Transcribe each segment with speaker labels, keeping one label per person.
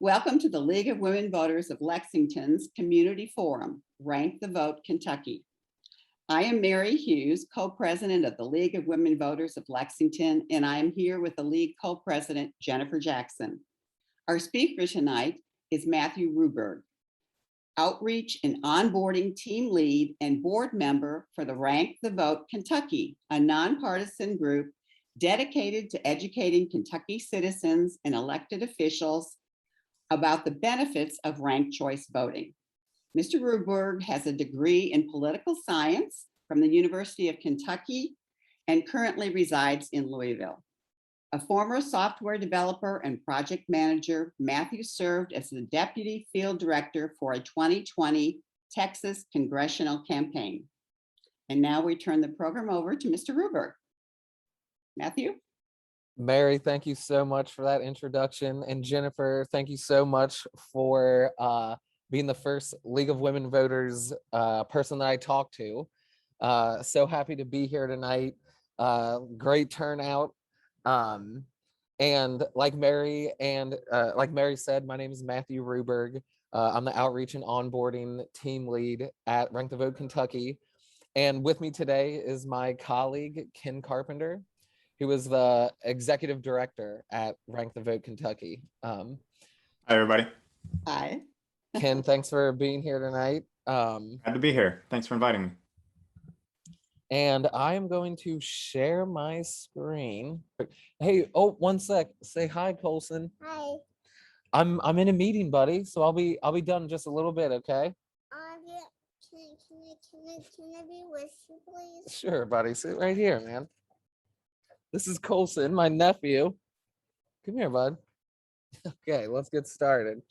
Speaker 1: Welcome to the League of Women Voters of Lexington's Community Forum, Rank the Vote Kentucky. I am Mary Hughes, co-president of the League of Women Voters of Lexington, and I am here with the League co-president, Jennifer Jackson. Our speaker tonight is Mathew Ruberg, outreach and onboarding team lead and board member for the Rank the Vote Kentucky, a nonpartisan group dedicated to educating Kentucky citizens and elected officials about the benefits of ranked choice voting. Mr. Ruberg has a degree in political science from the University of Kentucky and currently resides in Louisville. A former software developer and project manager, Mathew served as the deputy field director for a 2020 Texas congressional campaign. And now we turn the program over to Mr. Ruberg. Mathew?
Speaker 2: Mary, thank you so much for that introduction. And Jennifer, thank you so much for being the first League of Women Voters person that I talked to. So happy to be here tonight. Great turnout. And like Mary said, my name is Mathew Ruberg. I'm the outreach and onboarding team lead at Rank the Vote Kentucky. And with me today is my colleague, Ken Carpenter, who is the executive director at Rank the Vote Kentucky.
Speaker 3: Hi, everybody.
Speaker 1: Hi.
Speaker 2: Ken, thanks for being here tonight.
Speaker 3: Glad to be here. Thanks for inviting me.
Speaker 2: And I am going to share my screen. Hey, oh, one sec. Say hi, Colson.
Speaker 4: Hi.
Speaker 2: I'm in a meeting, buddy. So I'll be done in just a little bit, okay?
Speaker 4: Can I be with you, please?
Speaker 2: Sure, buddy. Sit right here, man. This is Colson, my nephew. Come here, bud. Okay, let's get started.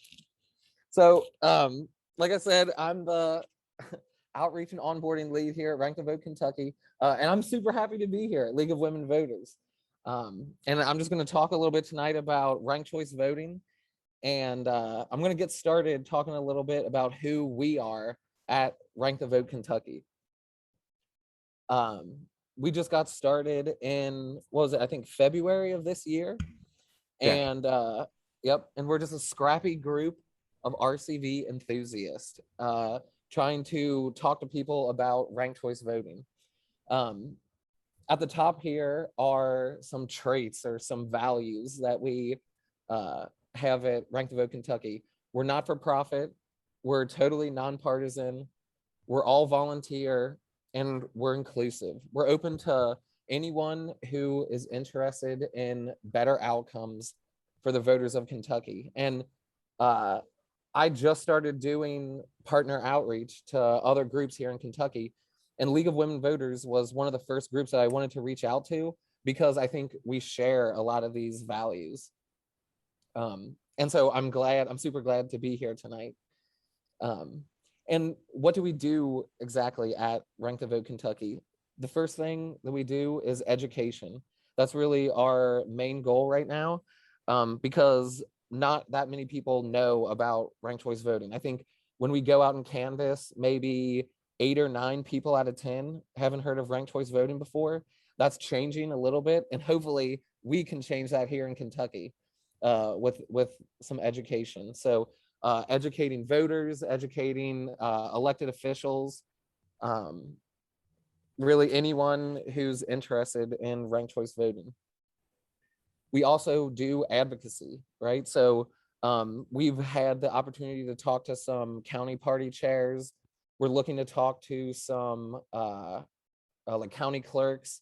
Speaker 2: So, like I said, I'm the outreach and onboarding lead here at Rank the Vote Kentucky, and I'm super happy to be here at League of Women Voters. And I'm just going to talk a little bit tonight about ranked choice voting, and I'm going to get started talking a little bit about who we are at Rank the Vote Kentucky. We just got started in, what was it, I think February of this year.
Speaker 3: Yeah.
Speaker 2: And and we're just a scrappy group of RCV enthusiasts trying to talk to people about ranked choice voting. At the top here are some traits or some values that we have at Rank the Vote Kentucky. We're not for profit, we're totally nonpartisan, we're all volunteer, and we're inclusive. We're open to anyone who is interested in better outcomes for the voters of Kentucky. And I just started doing partner outreach to other groups here in Kentucky. And League of Women Voters was one of the first groups that I wanted to reach out to because I think we share a lot of these values. And so I'm super glad to be here tonight. And what do we do exactly at Rank the Vote Kentucky? The first thing that we do is education. That's really our main goal right now, because not that many people know about ranked choice voting. I think when we go out and canvass, maybe 8 or 9 people out of 10 haven't heard of ranked choice voting before. That's changing a little bit, and hopefully we can change that here in Kentucky with some education. So educating voters, educating elected officials, really anyone who's interested in ranked choice voting. We also do advocacy, right? So we've had the opportunity to talk to some county party chairs. We're looking to talk to some like county clerks,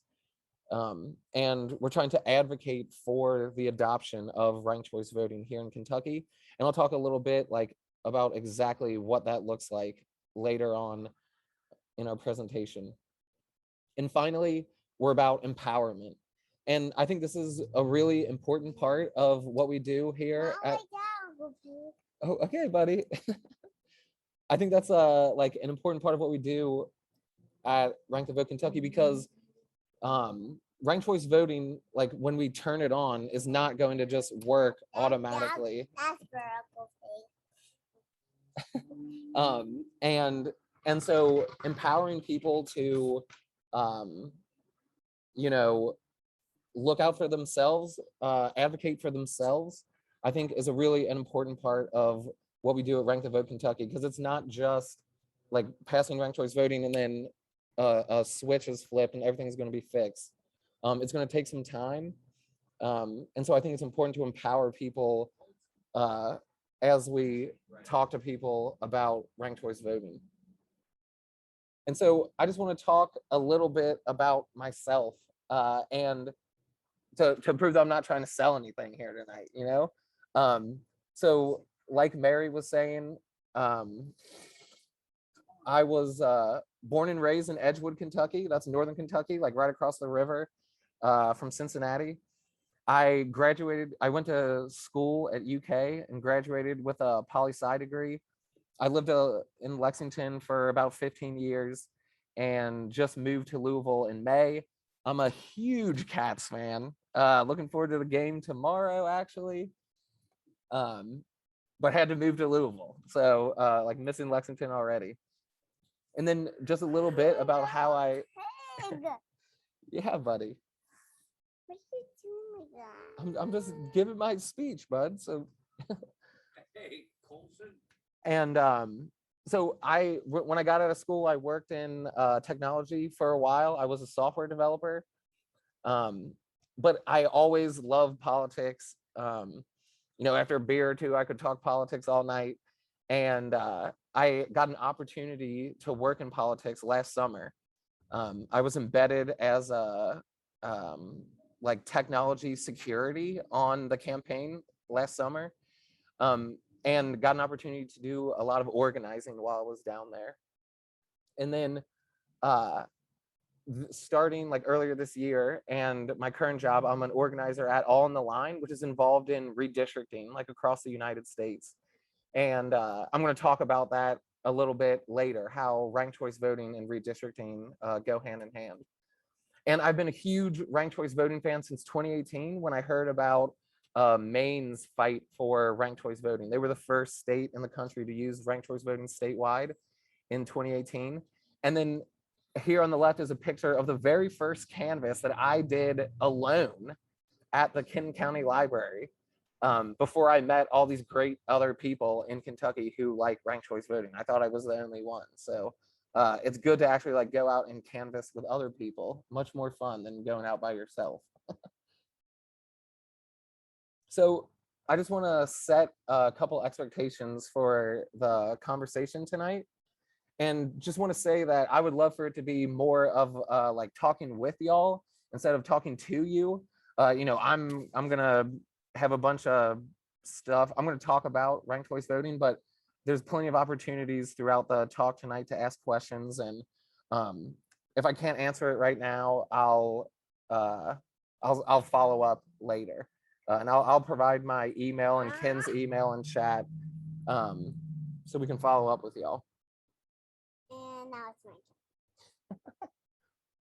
Speaker 2: and we're trying to advocate for the adoption of ranked choice voting here in Kentucky. And I'll talk a little bit about exactly what that looks like later on in our presentation. And finally, we're about empowerment. And I think this is a really important part of what we do here. Oh, okay, buddy. I think that's like an important part of what we do at Rank the Vote Kentucky, because ranked choice voting, like when we turn it on, is not going to just work automatically. And so empowering people to look out for themselves, advocate for themselves, I think is a really an important part of what we do at Rank the Vote Kentucky, because it's not just like passing ranked choice voting and then a switch is flipped and everything's going to be fixed. It's going to take some time. And so I think it's important to empower people as we talk to people about ranked choice voting. And so I just want to talk a little bit about myself and to prove that I'm not trying to sell anything here tonight, you know? So like Mary was saying, I was born and raised in Edgewood, Kentucky. That's Northern Kentucky, like right across the river from Cincinnati. I went to school at UK and graduated with a poli-sci degree. I lived in Lexington for about 15 years and just moved to Louisville in May. I'm a huge Cats fan. Looking forward to the game tomorrow, actually. But had to move to Louisville. So like missing Lexington already. And then just a little bit about how I, yeah, buddy.
Speaker 4: What are you doing with that?
Speaker 2: I'm just giving my speech, bud. So,
Speaker 5: Hey, Colson.
Speaker 2: and so when I got out of school, I worked in technology for a while. I was a software developer, but I always loved politics. You know, after a beer or two, I could talk politics all night. And I got an opportunity to work in politics last summer. I was embedded as a like technology security on the campaign last summer, and got an opportunity to do a lot of organizing while I was down there. And then starting like earlier this year and my current job, I'm an organizer at All in the Line, which is involved in redistricting like across the United States. And I'm going to talk about that a little bit later, how ranked choice voting and redistricting go hand in hand. And I've been a huge ranked choice voting fan since 2018 when I heard about Maine's fight for ranked choice voting. They were the first state in the country to use ranked choice voting statewide in 2018. And then here on the left is a picture of the very first canvas that I did alone at the Kenton County Library. Before I met all these great other people in Kentucky who like ranked choice voting. I thought I was the only one. So it's good to actually like go out and canvas with other people. Much more fun than going out by yourself. So I just want to set a couple expectations for the conversation tonight. And just want to say that I would love for it to be more of like talking with y'all instead of talking to you. You know, I'm gonna have a bunch of stuff. I'm going to talk about ranked choice voting, but there's plenty of opportunities throughout the talk tonight to ask questions. And if I can't answer it right now, I'll follow up later. And I'll provide my email and Ken's email and chat so we can follow up with y'all.
Speaker 4: And now it's my turn.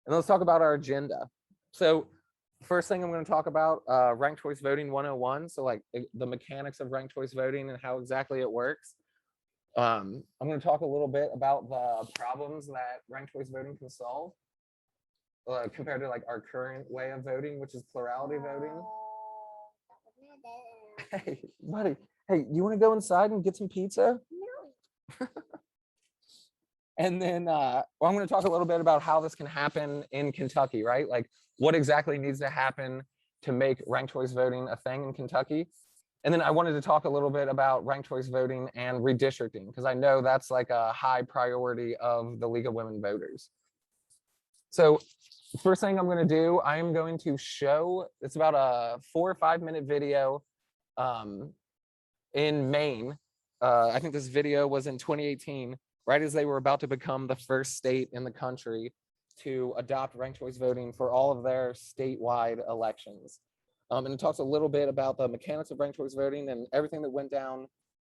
Speaker 2: And let's talk about our agenda. So first thing I'm going to talk about ranked choice voting 101. So like the mechanics of ranked choice voting and how exactly it works. I'm going to talk a little bit about the problems that ranked choice voting can solve compared to like our current way of voting, which is plurality voting. Hey, buddy. Hey, you want to go inside and get some pizza?
Speaker 4: No.
Speaker 2: And then well, I'm going to talk a little bit about how this can happen in Kentucky, right? Like what exactly needs to happen to make ranked choice voting a thing in Kentucky. And then I wanted to talk a little bit about ranked choice voting and redistricting, because I know that's like a high priority of the League of Women Voters. So first thing I'm going to do, I am going to show, it's about a 4 or 5 minute video in Maine. I think this video was in 2018, right as they were about to become the first state in the country to adopt ranked choice voting for all of their statewide elections. And it talks a little bit about the mechanics of ranked choice voting and everything that went down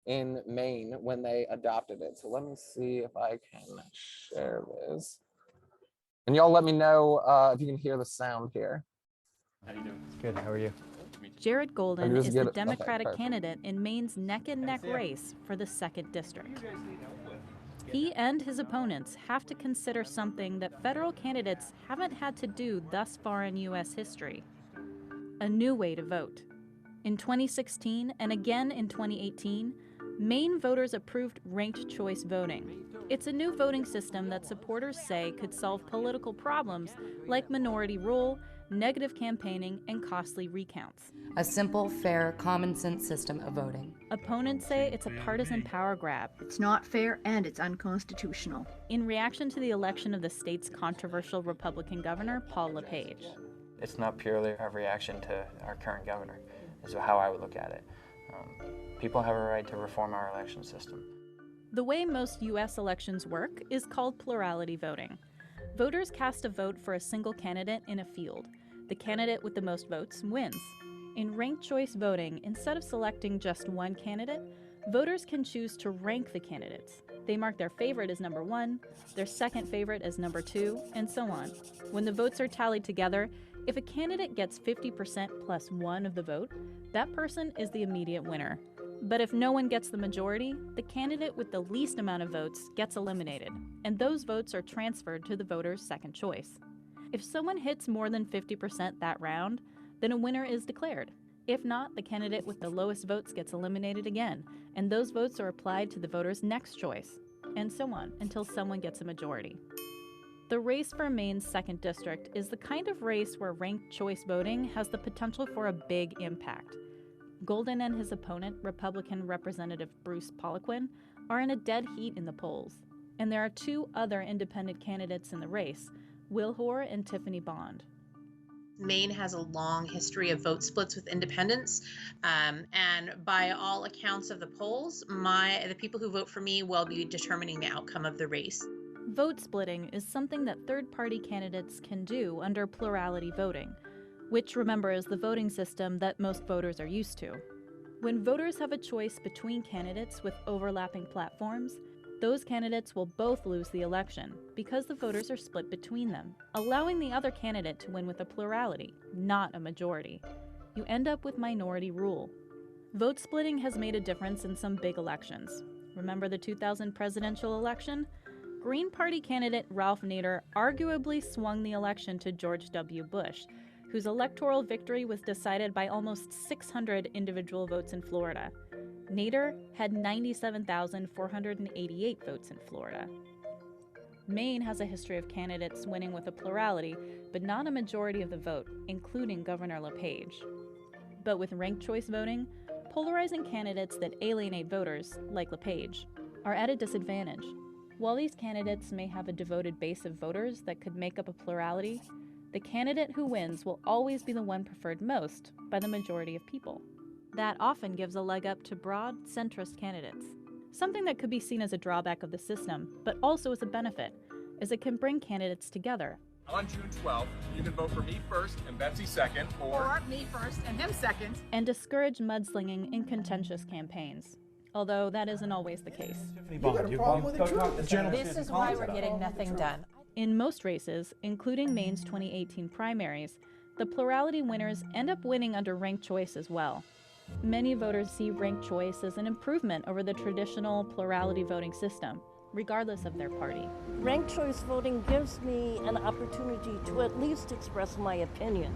Speaker 2: in Maine when they adopted it. So let me see if I can share this. And y'all let me know if you can hear the sound here.
Speaker 5: How you doing?
Speaker 6: Good, how are you?
Speaker 7: Jared Golden
Speaker 2: just
Speaker 7: is
Speaker 2: get
Speaker 7: the
Speaker 2: it? Okay,
Speaker 7: Democratic
Speaker 2: perfect.
Speaker 7: candidate in Maine's neck-and-neck race for the 2nd District. He and his opponents have to consider something that federal candidates haven't had to do thus far in U.S. history: a new way to vote. In 2016 and again in 2018, Maine voters approved ranked choice voting. It's a new voting system that supporters say could solve political problems like minority rule, negative campaigning, and costly recounts.
Speaker 6: A simple, fair, common-sense system of voting.
Speaker 7: Opponents say it's a partisan power grab.
Speaker 8: It's not fair and it's unconstitutional.
Speaker 7: In reaction to the election of the state's controversial Republican governor, Paul LePage.
Speaker 9: It's not purely a reaction to our current governor, is how I would look at it. People have a right to reform our election system.
Speaker 7: The way most U.S. elections work is called plurality voting. Voters cast a vote for a single candidate in a field. The candidate with the most votes wins. In ranked choice voting, instead of selecting just one candidate, voters can choose to rank the candidates. They mark their favorite as number 1, their second favorite as number 2, and so on. When the votes are tallied together, if a candidate gets 50% plus 1 of the vote, that person is the immediate winner. But if no one gets the majority, the candidate with the least amount of votes gets eliminated, and those votes are transferred to the voter's second choice. If someone hits more than 50% that round, then a winner is declared. If not, the candidate with the lowest votes gets eliminated again, and those votes are applied to the voter's next choice, and so on until someone gets a majority. The race for Maine's 2nd District is the kind of race where ranked choice voting has the potential for a big impact. Golden and his opponent, Republican Representative Bruce Poliquin, are in a dead heat in the polls, and there are 2 other independent candidates in the race, Will Hoare and Tiffany Bond.
Speaker 10: Maine has a long history of vote splits with independents, and by all accounts of the polls, the people who vote for me will be determining the outcome of the race.
Speaker 7: Vote splitting is something that third-party candidates can do under plurality voting, which, remember, is the voting system that most voters are used to. When voters have a choice between candidates with overlapping platforms, those candidates will both lose the election because the voters are split between them, allowing the other candidate to win with a plurality, not a majority. You end up with minority rule. Vote splitting has made a difference in some big elections. Remember the 2000 presidential election? Green Party candidate Ralph Nader arguably swung the election to George W. Bush, whose electoral victory was decided by almost 600 individual votes in Florida. Nader had 97,488 votes in Florida. Maine has a history of candidates winning with a plurality, but not a majority of the vote, including Governor LePage. But with ranked choice voting, polarizing candidates that alienate voters, like LePage, are at a disadvantage. While these candidates may have a devoted base of voters that could make up a plurality, the candidate who wins will always be the one preferred most by the majority of people. That often gives a leg up to broad, centrist candidates, something that could be seen as a drawback of the system, but also as a benefit, as it can bring candidates together.
Speaker 11: On June 12th, you can vote for me first and Betsy second,
Speaker 8: Or me first and him second.
Speaker 7: And discourage mudslinging in contentious campaigns, although that isn't always the case.
Speaker 8: This is why we're getting nothing done.
Speaker 7: In most races, including Maine's 2018 primaries, the plurality winners end up winning under ranked choice as well. Many voters see ranked choice as an improvement over the traditional plurality voting system, regardless of their party.
Speaker 12: Ranked choice voting gives me an opportunity to at least express my opinion.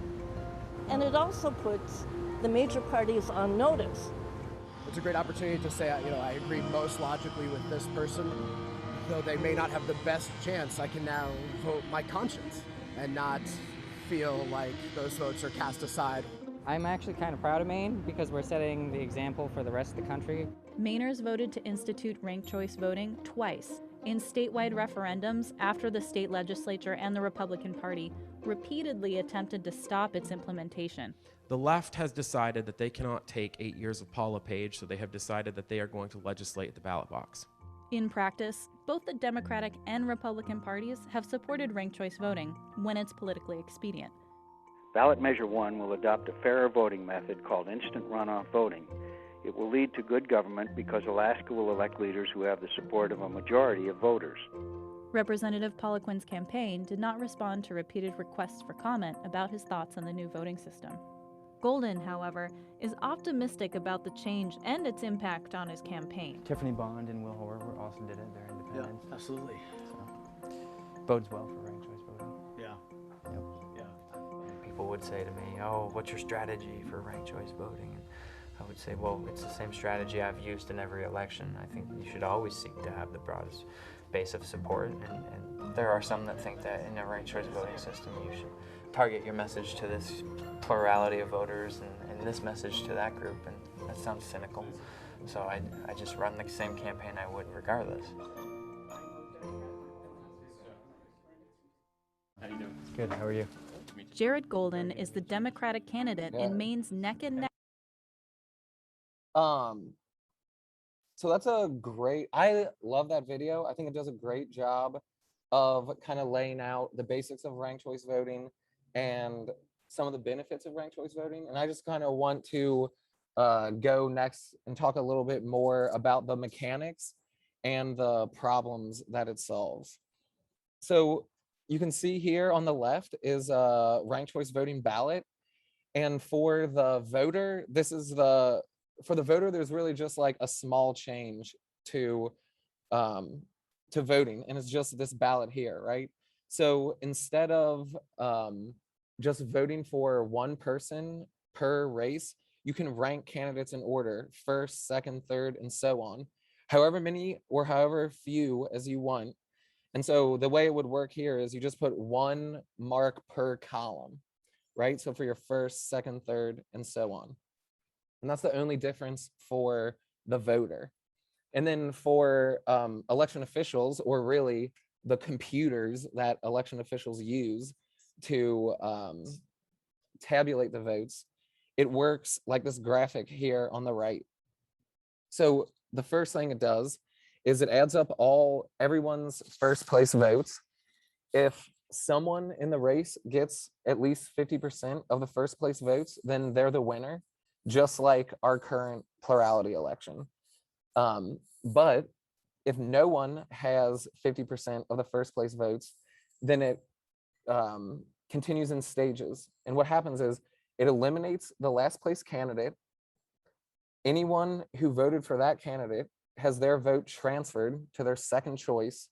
Speaker 12: And it also puts the major parties on notice.
Speaker 13: It's a great opportunity to say, I agree most logically with this person. Though they may not have the best chance, I can now vote my conscience and not feel like those votes are cast aside.
Speaker 14: I'm actually kind of proud of Maine because we're setting the example for the rest of the country.
Speaker 7: Mainers voted to institute ranked choice voting twice in statewide referendums after the state legislature and the Republican Party repeatedly attempted to stop its implementation.
Speaker 15: The left has decided that they cannot take 8 years of Paul LePage, so they have decided that they are going to legislate at the ballot box.
Speaker 7: In practice, both the Democratic and Republican parties have supported ranked choice voting when it's politically expedient.
Speaker 16: Ballot Measure 1 will adopt a fairer voting method called instant runoff voting. It will lead to good government because Alaska will elect leaders who have the support of a majority of voters.
Speaker 7: Representative Poliquin's campaign did not respond to repeated requests for comment about his thoughts on the new voting system. Golden, however, is optimistic about the change and its impact on his campaign.
Speaker 9: Tiffany Bond and Will Hoare also did it. They're independent.
Speaker 5: Yeah, absolutely.
Speaker 9: So, bodes well for ranked choice voting.
Speaker 5: Yeah.
Speaker 9: Yep.
Speaker 5: Yeah.
Speaker 9: And people would say to me, "Oh, what's your strategy for ranked choice voting?" And I would say, well, it's the same strategy I've used in every election. I think you should always seek to have the broadest base of support, and there are some that think that in a ranked choice voting system you should target your message to this plurality of voters and this message to that group, and that sounds cynical. So I just run the same campaign I would regardless.
Speaker 5: How you doing?
Speaker 9: Good, how are you?
Speaker 7: Jared Golden is the Democratic candidate in Maine's neck and neck.
Speaker 2: So that's I love that video. I think it does a great job of kind of laying out the basics of ranked choice voting and some of the benefits of ranked choice voting. And I just kind of want to go next and talk a little bit more about the mechanics and the problems that it solves. So you can see here on the left is a ranked choice voting ballot. And for the voter, for the voter, there's really just like a small change to voting, and it's just this ballot here, right? So instead of just voting for one person per race, you can rank candidates in order, first, second, third, and so on, however many or however few as you want. And so the way it would work here is you just put one mark per column, right? So for your first, second, third, and so on. And that's the only difference for the voter. And then for election officials, or really the computers that election officials use to tabulate the votes, it works like this graphic here on the right. So the first thing it does is it adds up everyone's first place votes. If someone in the race gets at least 50% of the first place votes, then they're the winner, just like our current plurality election. But if no one has 50% of the first place votes, then it continues in stages. And what happens is it eliminates the last place candidate. Anyone who voted for that candidate has their vote transferred to their second choice.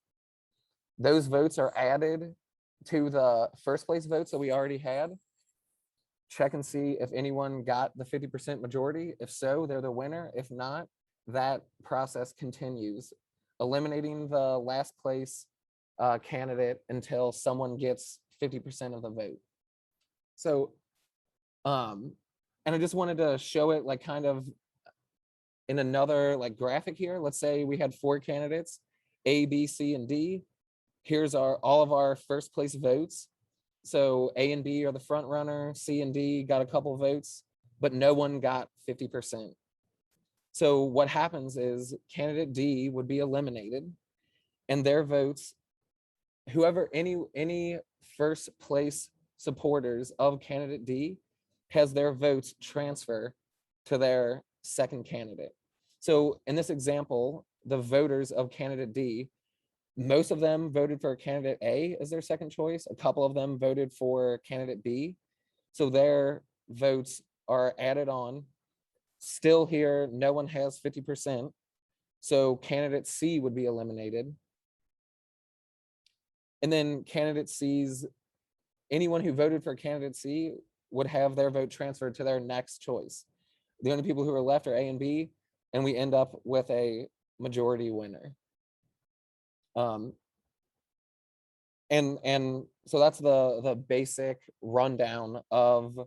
Speaker 2: Those votes are added to the first place votes that we already had. Check and see if anyone got the 50% majority. If so, they're the winner. If not, that process continues, eliminating the last place candidate until someone gets 50% of the vote. So, and I just wanted to show it like kind of in another like graphic here. Let's say we had 4 candidates, A, B, C, and D. Here's all of our first place votes. So A and B are the front runner, C and D got a couple votes, but no one got 50%. So what happens is candidate D would be eliminated, and their votes, any first place supporters of candidate D has their votes transfer to their second candidate. So in this example, the voters of candidate D, most of them voted for candidate A as their second choice. A couple of them voted for candidate B. So their votes are added on. Still here, no one has 50%. So candidate C would be eliminated. And then candidate C's, anyone who voted for candidate C would have their vote transferred to their next choice. The only people who are left are A and B, and we end up with a majority winner. And so that's the basic rundown of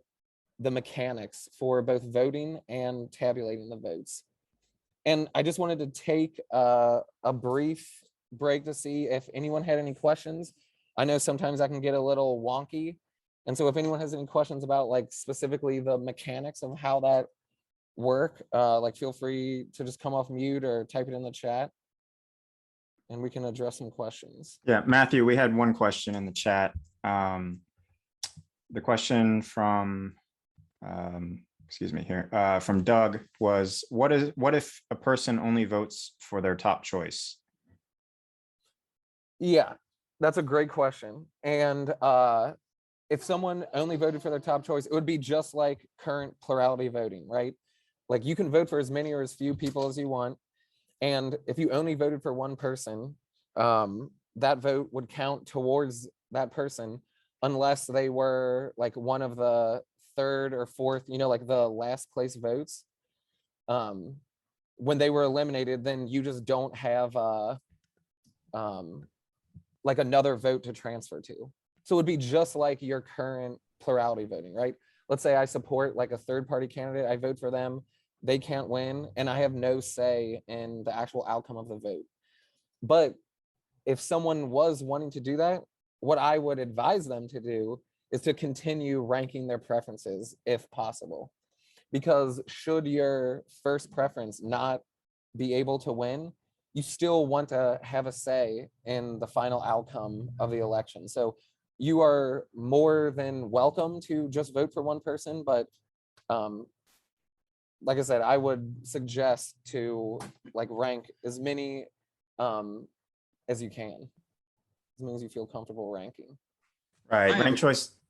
Speaker 2: the mechanics for both voting and tabulating the votes. And I just wanted to take a brief break to see if anyone had any questions. I know sometimes I can get a little wonky. And so if anyone has any questions about like specifically the mechanics of how that work, like feel free to just come off mute or type it in the chat, and we can address some questions.
Speaker 3: Yeah, Matthew, we had one question in the chat. The question from, excuse me here, from Doug was, what if a person only votes for their top choice?
Speaker 2: Yeah, that's a great question. And if someone only voted for their top choice, it would be just like current plurality voting, right? Like you can vote for as many or as few people as you want. And if you only voted for one person, that vote would count towards that person unless they were like one of the third or fourth, like the last place votes. when they were eliminated, then you just don't have like another vote to transfer to. So it would be just like your current plurality voting, right? Let's say I support like a third party candidate, I vote for them, they can't win, and I have no say in the actual outcome of the vote. But if someone was wanting to do that, what I would advise them to do is to continue ranking their preferences if possible. Because should your first preference not be able to win, you still want to have a say in the final outcome of the election. So you are more than welcome to just vote for one person, but like I said, I would suggest to like rank as many as you can, as many as you feel comfortable ranking.
Speaker 3: Right.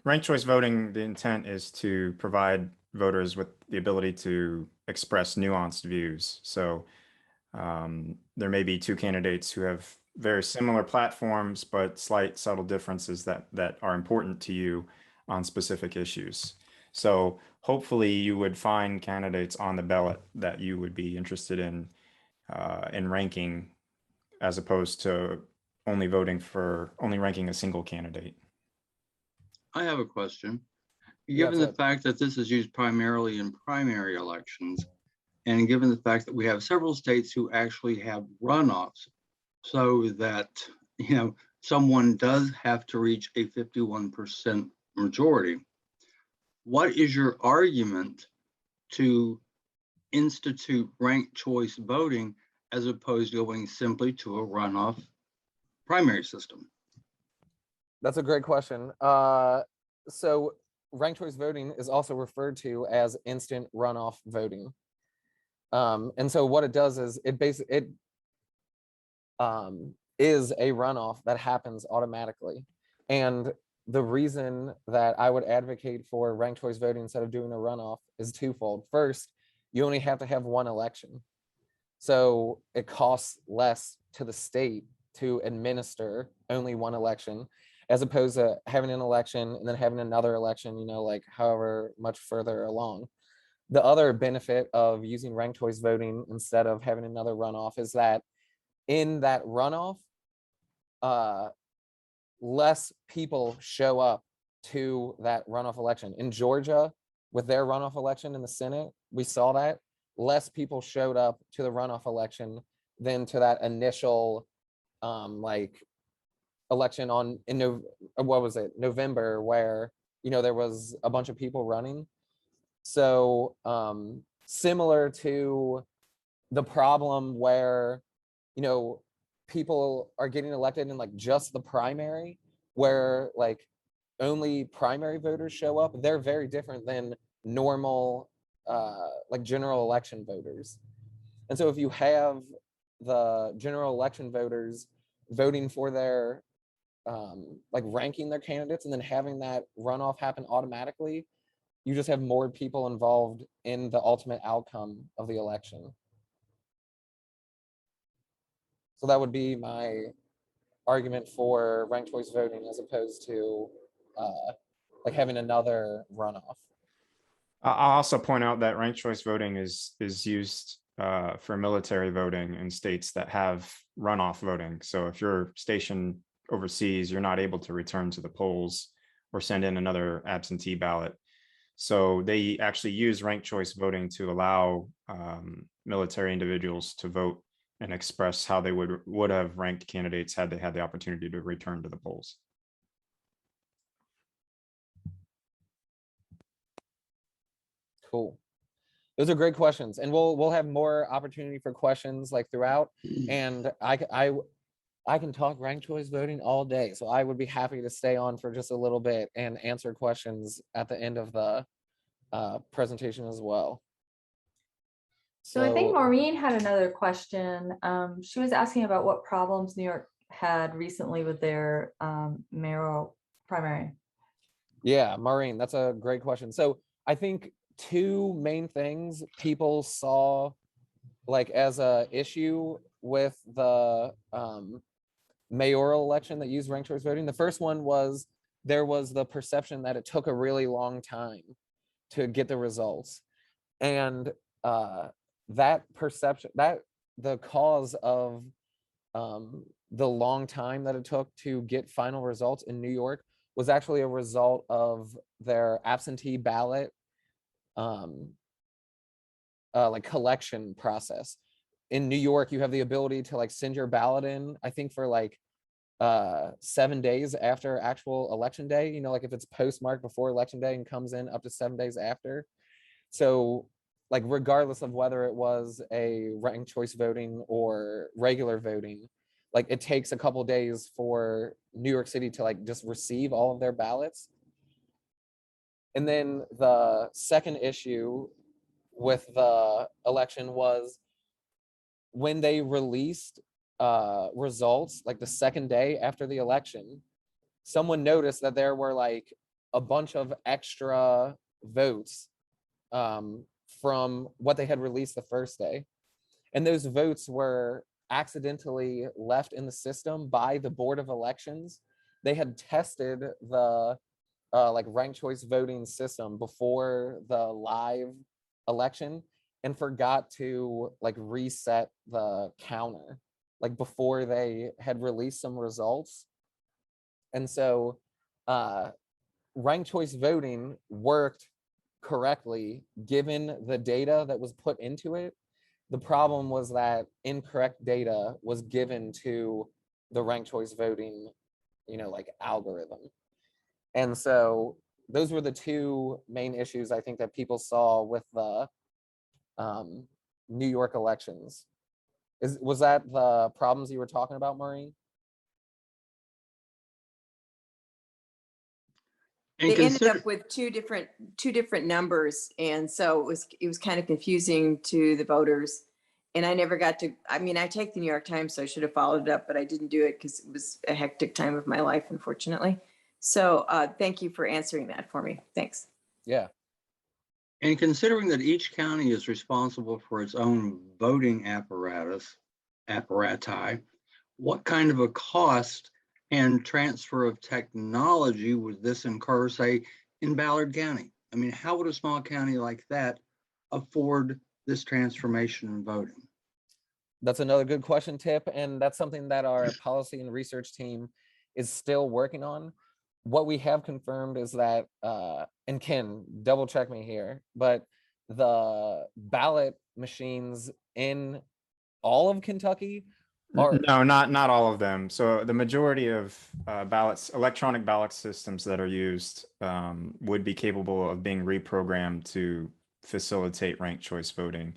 Speaker 3: Ranked choice voting, the intent is to provide voters with the ability to express nuanced views. So there may be two candidates who have very similar platforms, but slight subtle differences that are important to you on specific issues. So hopefully you would find candidates on the ballot that you would be interested in ranking, as opposed to only ranking a single candidate.
Speaker 17: I have a question. Given the fact that this is used primarily in primary elections, and given the fact that we have several states who actually have runoffs, so that, you know, someone does have to reach a 51% majority, what is your argument to institute ranked choice voting as opposed to going simply to a runoff primary system?
Speaker 2: That's a great question. So ranked choice voting is also referred to as instant runoff voting. And so what it does is it is a runoff that happens automatically. And the reason that I would advocate for ranked choice voting instead of doing a runoff is twofold. First, you only have to have one election. So it costs less to the state to administer only one election, as opposed to having an election and then having another election, you know, like however much further along. The other benefit of using ranked choice voting instead of having another runoff is that in that runoff, less people show up to that runoff election. In Georgia, with their runoff election in the Senate, we saw that less people showed up to the runoff election than to that initial like election November, where, you know, there was a bunch of people running. So similar to the problem where, you know, people are getting elected in like just the primary, where like only primary voters show up, they're very different than normal like general election voters. And so if you have the general election voters voting for their like ranking their candidates and then having that runoff happen automatically, you just have more people involved in the ultimate outcome of the election. So that would be my argument for ranked choice voting as opposed to like having another runoff.
Speaker 3: I'll also point out that ranked choice voting is used for military voting in states that have runoff voting. So if you're stationed overseas, you're not able to return to the polls or send in another absentee ballot. So they actually use ranked choice voting to allow military individuals to vote and express how they would have ranked candidates had they had the opportunity to return to the polls.
Speaker 2: Cool. Those are great questions, and we'll have more opportunity for questions like throughout. And I can talk ranked choice voting all day, so I would be happy to stay on for just a little bit and answer questions at the end of the presentation as well.
Speaker 18: So I think Maureen had another question. She was asking about what problems New York had recently with their mayoral primary.
Speaker 2: Yeah, Maureen, that's a great question. So I think two main things people saw like as a issue with the mayoral election that used ranked choice voting. The first one was there was the perception that it took a really long time to get the results. And that perception, that the cause of the long time that it took to get final results in New York was actually a result of their absentee ballot like collection process. In New York, you have the ability to like send your ballot in, I think for like 7 days after actual election day, you know, like if it's postmarked before election day and comes in up to 7 days after. So like regardless of whether it was a ranked choice voting or regular voting, like it takes a couple days for New York City to like just receive all of their ballots. And then the second issue with the election was when they released results, like the second day after the election, someone noticed that there were like a bunch of extra votes from what they had released the first day. And those votes were accidentally left in the system by the Board of Elections. They had tested the like ranked choice voting system before the live election and forgot to like reset the counter like before they had released some results. And so ranked choice voting worked correctly given the data that was put into it. The problem was that incorrect data was given to the ranked choice voting, you know, like algorithm. And so those were the two main issues I think that people saw with the New York elections. Was that the problems you were talking about, Maureen?
Speaker 19: They ended up with two different numbers, and so it was kind of confusing to the voters. And I never got to. I mean, I take the New York Times, so I should have followed it up, but I didn't do it because it was a hectic time of my life, unfortunately. So thank you for answering that for me. Thanks.
Speaker 2: Yeah.
Speaker 17: And considering that each county is responsible for its own voting apparati, what kind of a cost and transfer of technology would this incur, say, in Ballard County? I mean, how would a small county like that afford this transformation in voting?
Speaker 2: That's another good question, Tip, and that's something that our policy and research team is still working on. What we have confirmed is that, and Ken, double check me here, but the ballot machines in all of Kentucky are—
Speaker 3: No, not all of them. So the majority of electronic ballot systems that are used would be capable of being reprogrammed to facilitate ranked choice voting.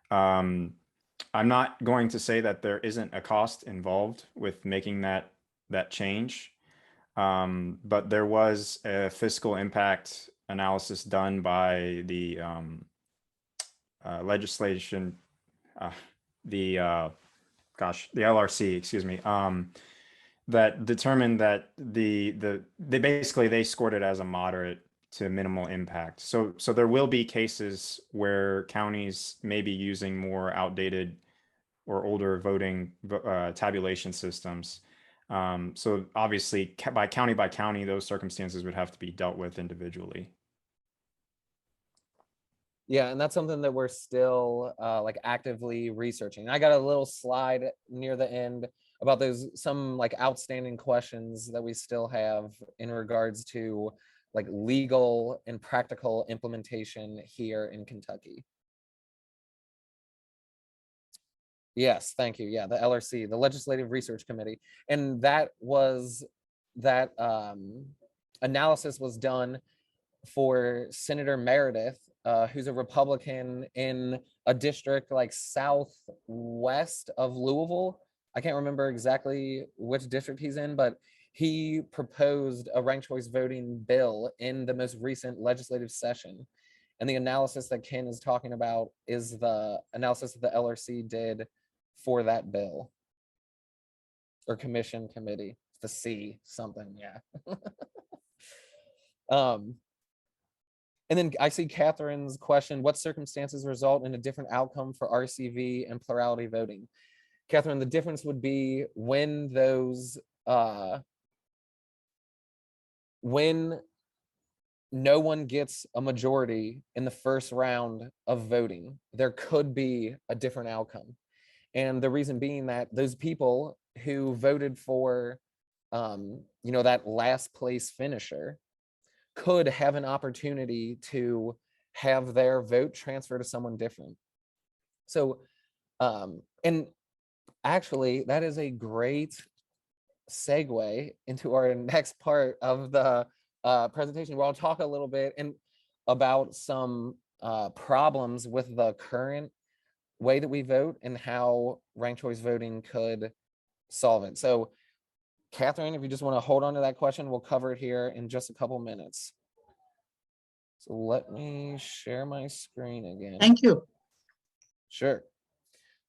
Speaker 3: I'm not going to say that there isn't a cost involved with making that change. But there was a fiscal impact analysis done by the legislation, the LRC, excuse me, that determined that they scored it as a moderate to minimal impact. So there will be cases where counties may be using more outdated or older voting tabulation systems. So obviously by county, those circumstances would have to be dealt with individually.
Speaker 2: Yeah, and that's something that we're still like actively researching. I got a little slide near the end about some like outstanding questions that we still have in regards to like legal and practical implementation here in Kentucky. Yes, thank you. Yeah, the LRC, the Legislative Research Committee. And that analysis was done for Senator Meredith, who's a Republican in a district like southwest of Louisville. I can't remember exactly which district he's in, but he proposed a ranked choice voting bill in the most recent legislative session. And the analysis that Ken is talking about is the analysis that the LRC did for that bill, or committee, the C something, yeah. And then I see Catherine's question: what circumstances result in a different outcome for RCV and plurality voting? Catherine, the difference would be when those when no one gets a majority in the first round of voting, there could be a different outcome. And the reason being that those people who voted for, that last place finisher could have an opportunity to have their vote transfer to someone different. So, and actually, that is a great segue into our next part of the presentation, where I'll talk a little bit about some problems with the current way that we vote and how ranked choice voting could solve it. So, Catherine, if you just want to hold on to that question, we'll cover it here in just a couple minutes. So let me share my screen again.
Speaker 20: Thank you.
Speaker 2: Sure.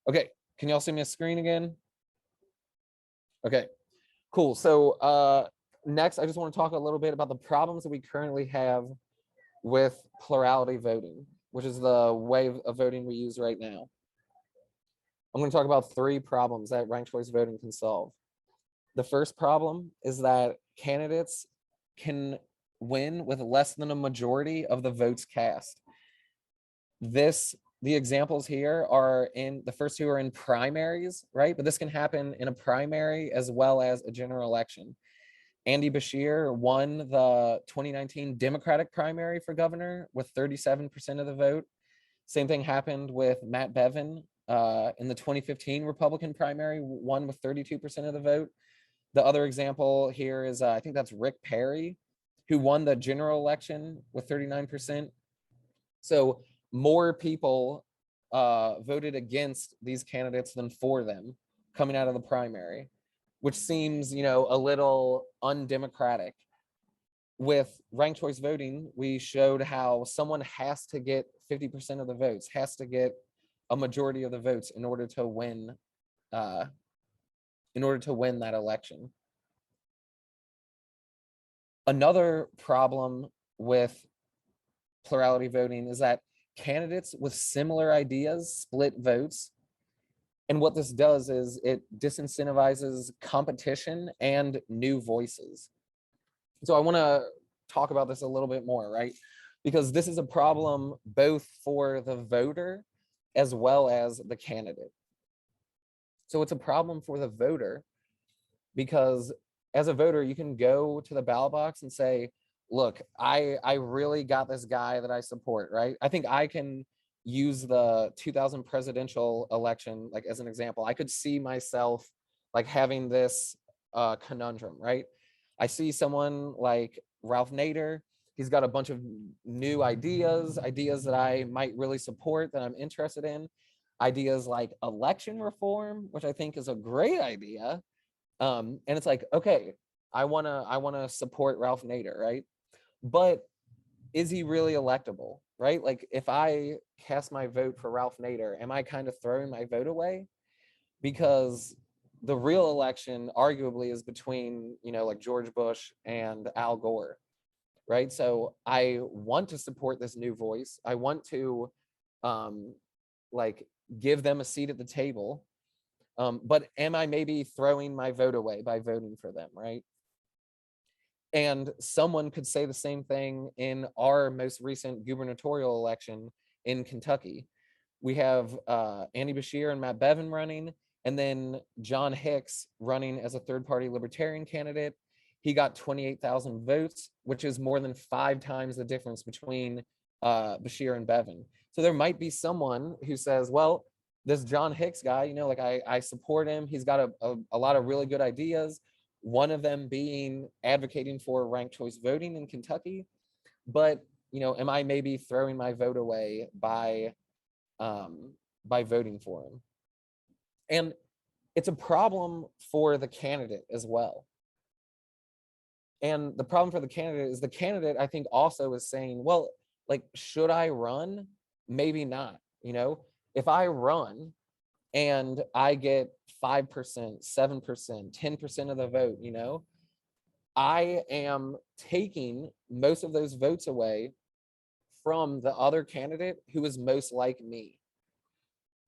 Speaker 2: Okay, can y'all see my screen again? Okay, cool. So next, I just want to talk a little bit about the problems that we currently have with plurality voting, which is the way of voting we use right now. I'm going to talk about 3 problems that ranked choice voting can solve. The first problem is that candidates can win with less than a majority of the votes cast. The examples here are the first 2 are in primaries, right? But this can happen in a primary as well as a general election. Andy Beshear won the 2019 Democratic primary for governor with 37% of the vote. Same thing happened with Matt Bevin in the 2015 Republican primary, won with 32% of the vote. The other example here is, I think that's Rick Perry, who won the general election with 39%. So more people voted against these candidates than for them coming out of the primary, which seems, a little undemocratic. With ranked choice voting, we showed how someone has to get 50% of the votes, has to get a majority of the votes in order to win that election. Another problem with plurality voting is that candidates with similar ideas split votes. And what this does is it disincentivizes competition and new voices. So I want to talk about this a little bit more, right? Because this is a problem both for the voter as well as the candidate. So it's a problem for the voter because as a voter, you can go to the ballot box and say, look, I really got this guy that I support, right? I think I can use the 2000 presidential election like as an example. I could see myself like having this conundrum, right? I see someone like Ralph Nader. He's got a bunch of new ideas that I might really support, that I'm interested in. Ideas like election reform, which I think is a great idea. And it's like, okay, I wanna support Ralph Nader, right? But is he really electable, right? Like if I cast my vote for Ralph Nader, am I kind of throwing my vote away? Because the real election arguably is between, like George Bush and Al Gore, right? So I want to support this new voice. I want to give them a seat at the table. But am I maybe throwing my vote away by voting for them, right? And someone could say the same thing in our most recent gubernatorial election in Kentucky. We have Andy Beshear and Matt Bevin running, and then John Hicks running as a third-party libertarian candidate. He got 28,000 votes, which is more than 5 times the difference between Beshear and Bevin. So there might be someone who says, well, this John Hicks guy, I support him. He's got a lot of really good ideas. One of them being advocating for ranked choice voting in Kentucky. But, am I maybe throwing my vote away by voting for him? And it's a problem for the candidate as well. And the problem for the candidate is the candidate, I think, also is saying, well, like, should I run? Maybe not. If I run and I get 5%, 7%, 10% of the vote, I am taking most of those votes away from the other candidate who is most like me,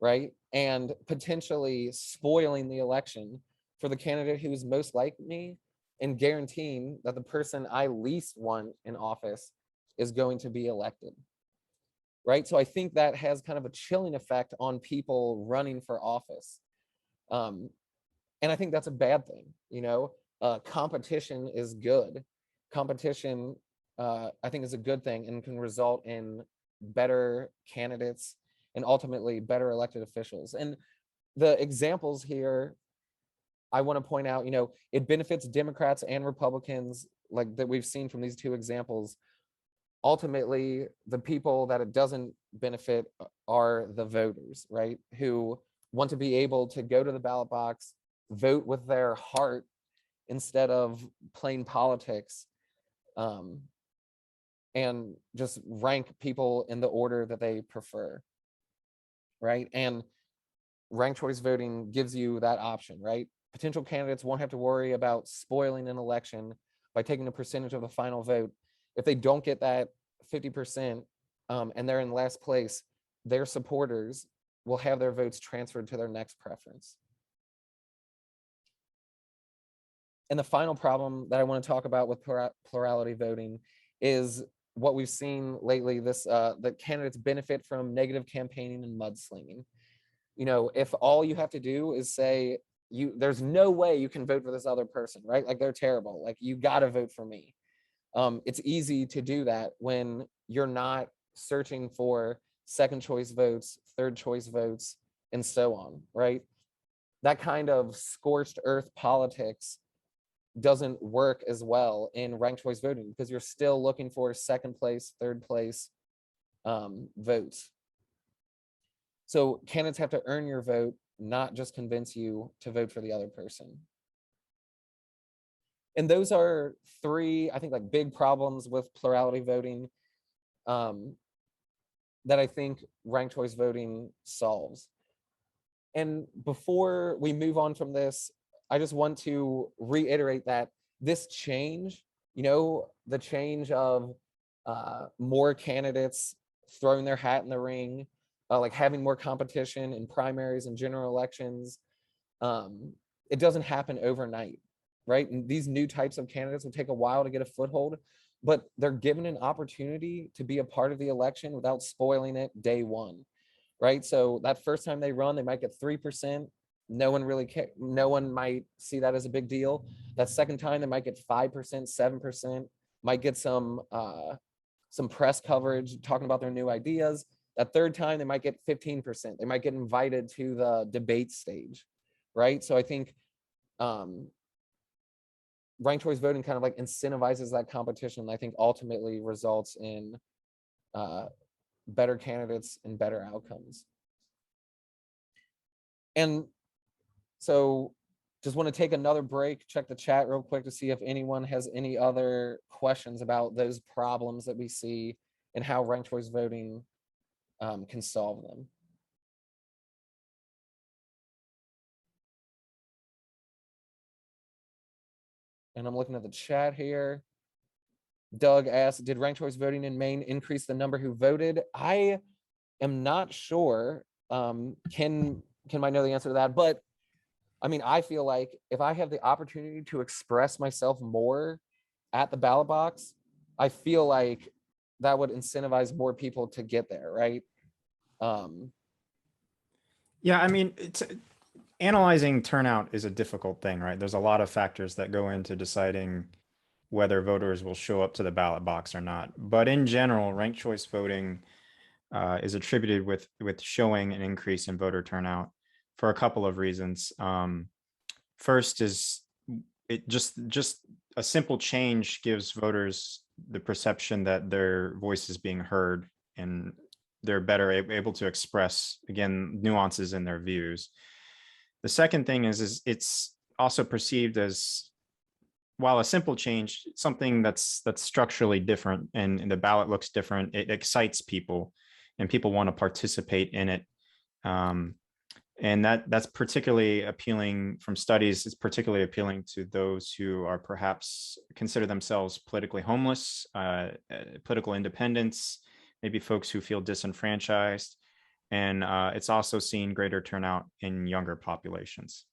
Speaker 2: right? And potentially spoiling the election for the candidate who is most like me and guaranteeing that the person I least want in office is going to be elected, right? So I think that has kind of a chilling effect on people running for office. And I think that's a bad thing, you know. Competition is good. Competition, I think, is a good thing and can result in better candidates and ultimately better elected officials. And the examples here, I want to point out, you know, it benefits Democrats and Republicans, like that we've seen from these two examples. Ultimately, the people that it doesn't benefit are the voters, right? Who want to be able to go to the ballot box, vote with their heart instead of playing politics, and just rank people in the order that they prefer, right? And ranked choice voting gives you that option, right? Potential candidates won't have to worry about spoiling an election by taking a percentage of the final vote. If they don't get that 50%, and they're in last place, their supporters will have their votes transferred to their next preference. And the final problem that I want to talk about with plurality voting is what we've seen lately, this that candidates benefit from negative campaigning and mudslinging. You know, if all you have to do is say, there's no way you can vote for this other person, right? Like, they're terrible, like, you got to vote for me. It's easy to do that when you're not searching for second choice votes, third choice votes, and so on, right? That kind of scorched earth politics doesn't work as well in ranked choice voting because you're still looking for second place, third place votes. So candidates have to earn your vote, not just convince you to vote for the other person. And those are three, I think, like, big problems with plurality voting that I think ranked choice voting solves. And before we move on from this, I just want to reiterate that this change, you know, the change of more candidates throwing their hat in the ring, like having more competition in primaries and general elections, it doesn't happen overnight, right? And these new types of candidates will take a while to get a foothold, but they're given an opportunity to be a part of the election without spoiling it day one, right? So that first time they run, they might get 3%. No one really cares. No one might see that as a big deal. That second time, they might get 5%, 7%, might get some press coverage talking about their new ideas. That third time, they might get 15%. They might get invited to the debate stage, right? So I think ranked choice voting kind of like incentivizes that competition. I think ultimately results in better candidates and better outcomes. And so just want to take another break, check the chat real quick to see if anyone has any other questions about those problems that we see and how ranked choice voting can solve them. And I'm looking at the chat here. Doug asked, did ranked choice voting in Maine increase the number who voted? I am not sure. Ken might know the answer to that, but I mean, I feel like if I have the opportunity to express myself more at the ballot box, I feel like that would incentivize more people to get there, right?
Speaker 3: Yeah, I mean, analyzing turnout is a difficult thing, right? There's a lot of factors that go into deciding whether voters will show up to the ballot box or not. But in general, ranked choice voting is attributed with showing an increase in voter turnout for a couple of reasons. First is it just a simple change gives voters the perception that their voice is being heard and they're better able to express, again, nuances in their views. The second thing is it's also perceived as, while a simple change, something that's structurally different and the ballot looks different. It excites people and people want to participate in it. And that's particularly appealing from studies. It's particularly appealing to those who are perhaps consider themselves politically homeless, political independents, maybe folks who feel disenfranchised. And it's also seen greater turnout in younger populations.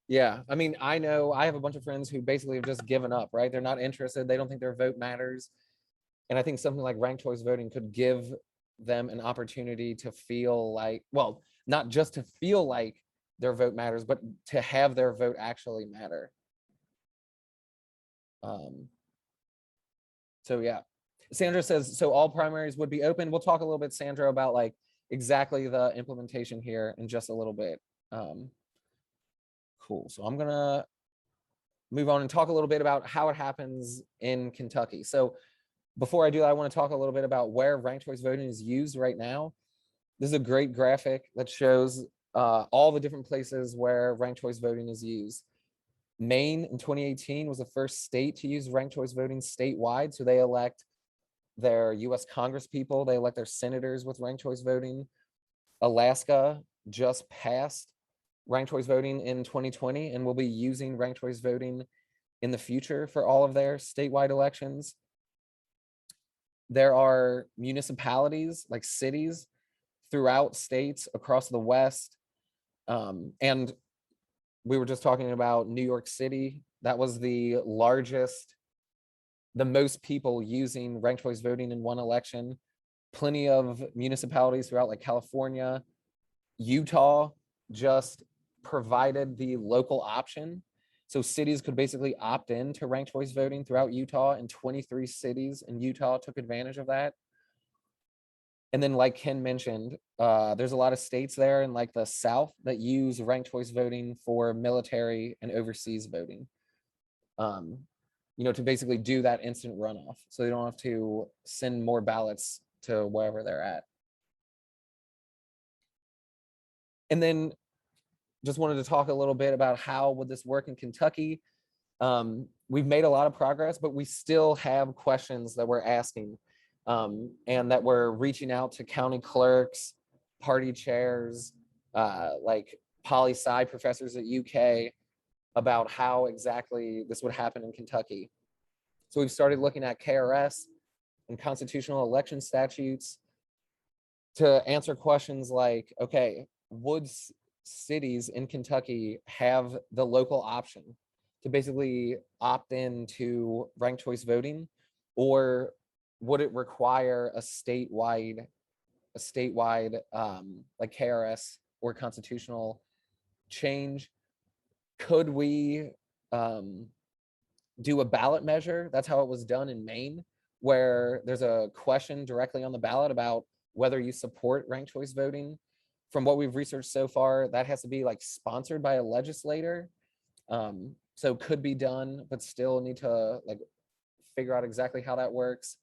Speaker 2: Yeah, I mean, I know I have a bunch of friends who basically have just given up, right? They're not interested. They don't think their vote matters. And I think something like ranked choice voting could give them an opportunity to feel like, well, not just to feel like their vote matters, but to have their vote actually matter. So yeah, Sandra says, so all primaries would be open. We'll talk a little bit, Sandra, about like exactly the implementation here in just a little bit. Cool. So I'm gonna move on and talk a little bit about how it happens in Kentucky. So before I do that, I want to talk a little bit about where ranked choice voting is used right now. This is a great graphic that shows all the different places where ranked choice voting is used. Maine in 2018 was the first state to use ranked choice voting statewide. So they elect their US Congress people, they elect their senators with ranked choice voting. Alaska just passed ranked choice voting in 2020 and will be using ranked choice voting in the future for all of their statewide elections. There are municipalities like cities throughout states across the West. And we were just talking about New York City. That was the largest, the most people using ranked choice voting in one election. Plenty of municipalities throughout like California. Utah just provided the local option. So cities could basically opt in to ranked choice voting throughout Utah, and 23 cities in Utah took advantage of that. And then like Ken mentioned, there's a lot of states there in like the South that use ranked choice voting for military and overseas voting. You know, to basically do that instant runoff. So they don't have to send more ballots to wherever they're at. And then just wanted to talk a little bit about how would this work in Kentucky. We've made a lot of progress, but we still have questions that we're asking, and that we're reaching out to county clerks, party chairs, like poli-sci professors at UK about how exactly this would happen in Kentucky. So we've started looking at KRS and constitutional election statutes to answer questions like, okay, would cities in Kentucky have the local option to basically opt in to ranked choice voting, or would it require a statewide like KRS or constitutional change? Could we do a ballot measure? That's how it was done in Maine, where there's a question directly on the ballot about whether you support ranked choice voting. From what we've researched so far, that has to be like sponsored by a legislator. So could be done, but still need to like figure out exactly how that works.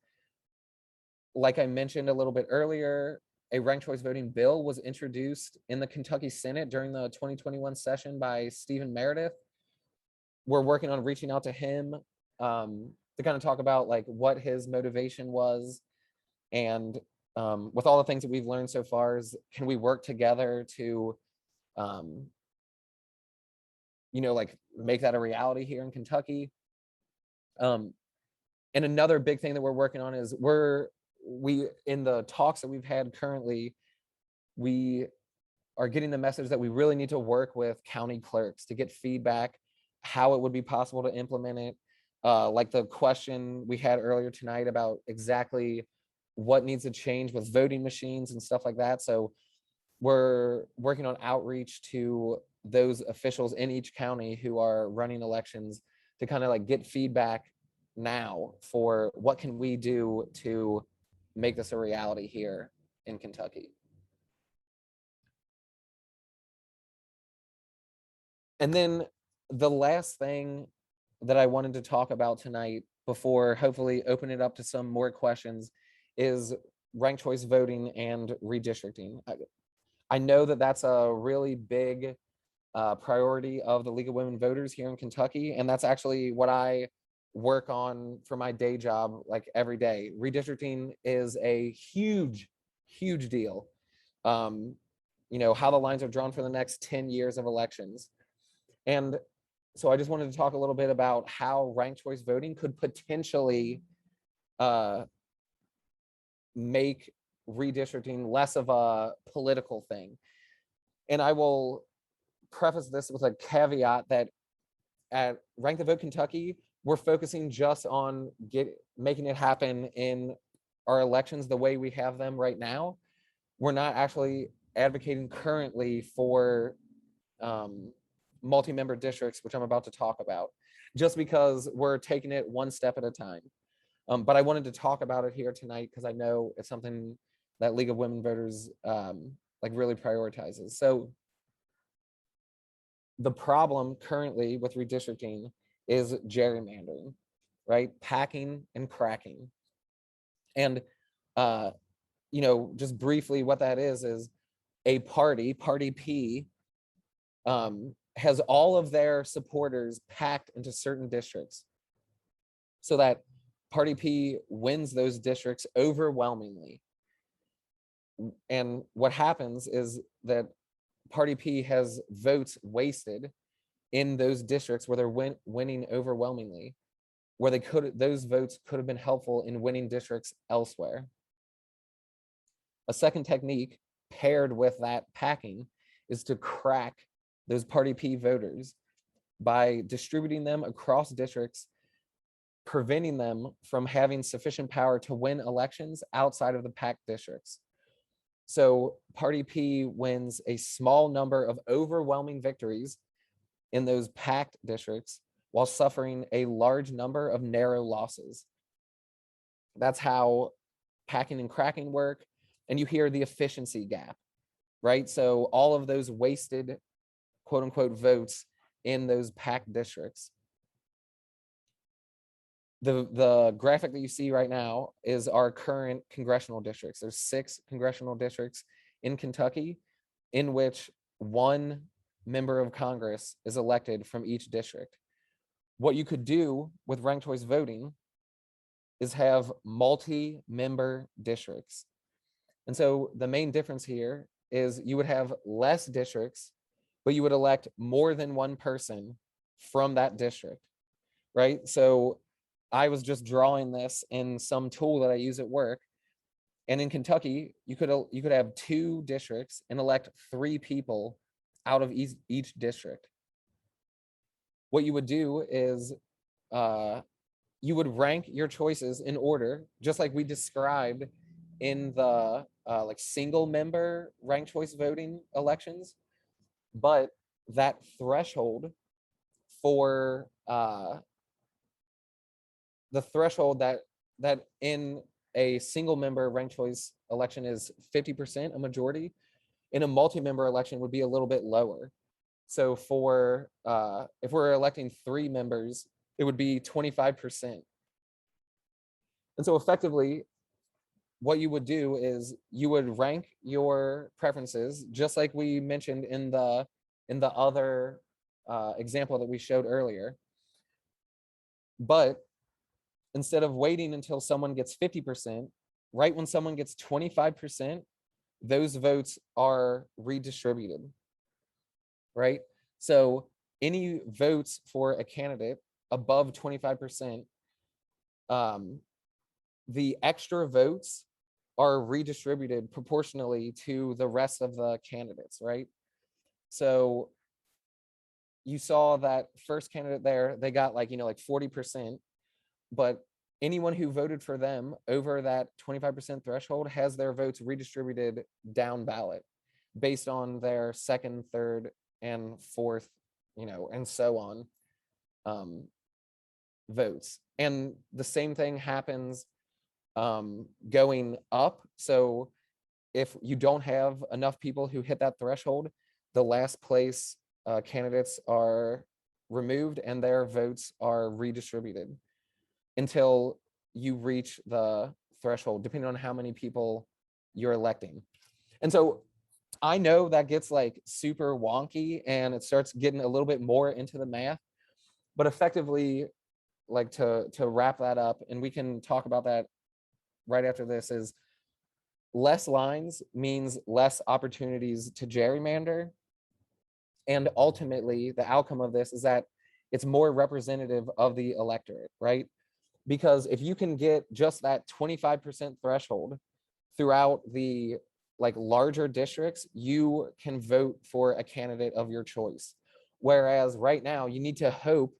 Speaker 2: Like I mentioned a little bit earlier, a ranked choice voting bill was introduced in the Kentucky Senate during the 2021 session by Stephen Meredith. We're working on reaching out to him to kind of talk about like what his motivation was, and with all the things that we've learned so far, is can we work together to you know, like make that a reality here in Kentucky. And another big thing that we're working on is we in the talks that we've had currently, we are getting the message that we really need to work with county clerks to get feedback how it would be possible to implement it. Like the question we had earlier tonight about exactly what needs to change with voting machines and stuff like that. So we're working on outreach to those officials in each county who are running elections to kind of like get feedback now for what can we do to make this a reality here in Kentucky. And then the last thing that I wanted to talk about tonight before hopefully open it up to some more questions is ranked choice voting and redistricting. I know that that's a really big priority of the League of Women Voters here in Kentucky, and that's actually what I work on for my day job like every day. Redistricting is a huge deal. You know, how the lines are drawn for the next 10 years of elections. And so I just wanted to talk a little bit about how ranked choice voting could potentially make redistricting less of a political thing. And I will preface this with a caveat that at Rank the Vote Kentucky, we're focusing just on making it happen in our elections the way we have them right now. We're not actually advocating currently for multi-member districts, which I'm about to talk about, just because we're taking it one step at a time. But I wanted to talk about it here tonight because I know it's something that League of Women Voters like really prioritizes. So the problem currently with redistricting is gerrymandering, right? Packing and cracking. And you know, just briefly what that is a party P, has all of their supporters packed into certain districts so that Party P wins those districts overwhelmingly. And what happens is that Party P has votes wasted in those districts where they're winning overwhelmingly, where those votes could have been helpful in winning districts elsewhere. A second technique paired with that packing is to crack those Party P voters by distributing them across districts, preventing them from having sufficient power to win elections outside of the packed districts. So Party P wins a small number of overwhelming victories in those packed districts while suffering a large number of narrow losses. That's how packing and cracking work. And you hear the efficiency gap, right? So all of those wasted, quote unquote, votes in those packed districts. The graphic that you see right now is our current congressional districts. There's 6 congressional districts in Kentucky in which 1 member of Congress is elected from each district. What you could do with ranked choice voting is have multi-member districts. And so the main difference here is you would have less districts, but you would elect more than 1 person from that district, right? So I was just drawing this in some tool that I use at work. And in Kentucky, you could have 2 districts and elect 3 people out of each district. What you would do is you would rank your choices in order, just like we described in the like single member ranked choice voting elections. But that threshold for the threshold that in a single member ranked choice election is 50%, a majority, in a multi-member election would be a little bit lower. So for if we're electing 3 members, it would be 25%. And so effectively, what you would do is you would rank your preferences, just like we mentioned in the other example that we showed earlier. But instead of waiting until someone gets 50%, right when someone gets 25%, those votes are redistributed, right? So any votes for a candidate above 25%, the extra votes are redistributed proportionally to the rest of the candidates, right? So you saw that first candidate there, they got like 40%, but anyone who voted for them over that 25% threshold has their votes redistributed down ballot based on their second, third, and fourth, and so on votes. And the same thing happens going up. So if you don't have enough people who hit that threshold, the last place candidates are removed and their votes are redistributed until you reach the threshold, depending on how many people you're electing. And so I know that gets like super wonky and it starts getting a little bit more into the math, but effectively, like to wrap that up, and we can talk about that right after this, is less lines means less opportunities to gerrymander. And ultimately, the outcome of this is that it's more representative of the electorate, right? Because if you can get just that 25% threshold throughout the like larger districts, you can vote for a candidate of your choice. Whereas right now, you need to hope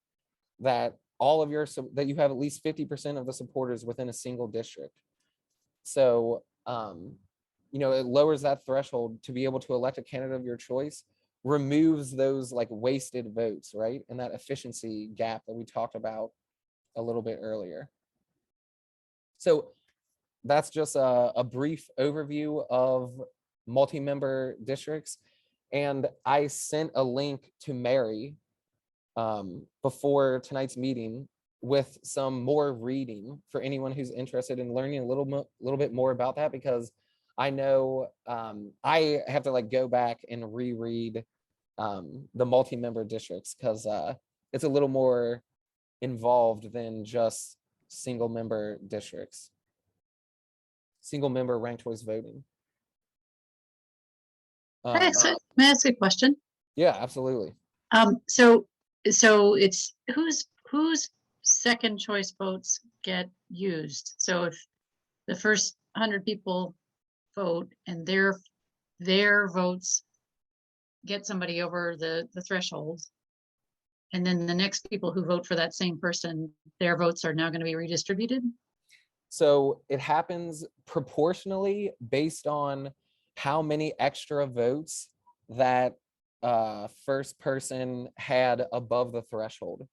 Speaker 2: that all of your, that you have at least 50% of the supporters within a single district. So, you know, it lowers that threshold to be able to elect a candidate of your choice, removes those like wasted votes, right? And that efficiency gap that we talked about a little bit earlier. So that's just a brief overview of multi-member districts. And I sent a link to Mary before tonight's meeting with some more reading for anyone who's interested in learning a little bit more about that, because I know I have to like go back and reread the multi-member districts, because it's a little more involved than just single member districts, single member ranked choice voting.
Speaker 20: May I ask a question?
Speaker 2: Yeah, absolutely.
Speaker 20: So it's whose second choice votes get used? So if the first 100 people vote and their votes get somebody over the threshold, and then the next people who vote for that same person, their votes are now going to be redistributed?
Speaker 2: So it happens proportionally based on how many extra votes that first person had above the threshold.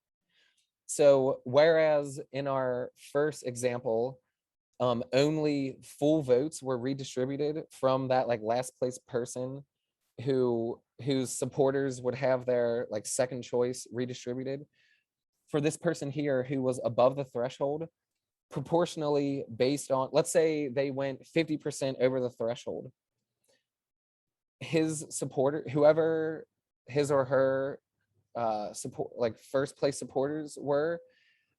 Speaker 2: So whereas in our first example, only full votes were redistributed from that like last place person whose supporters would have their like second choice redistributed. For this person here who was above the threshold, proportionally based on, let's say they went 50% over the threshold, his supporter, whoever his or her support, like first place supporters were,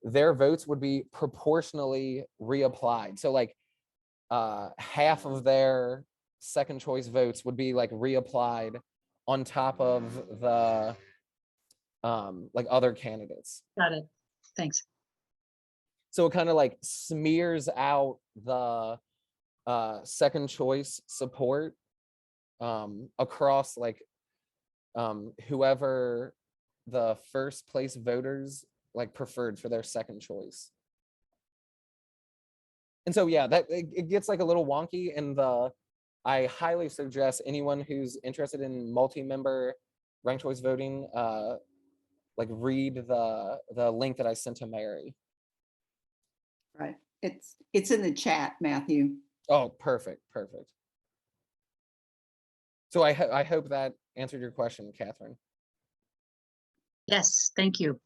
Speaker 2: their votes would be proportionally reapplied. So like half of their second choice votes would be like reapplied on top of the like other candidates.
Speaker 20: Got it. Thanks.
Speaker 2: So it kind of like smears out the second choice support across like whoever the first place voters like preferred for their second choice. And so yeah, that it gets like a little wonky, and I highly suggest anyone who's interested in multi-member ranked choice voting like read the link that I sent to Mary.
Speaker 1: Right. It's in the chat, Matthew.
Speaker 2: Oh, perfect. So I hope that answered your question, Catherine.
Speaker 20: Yes, thank you.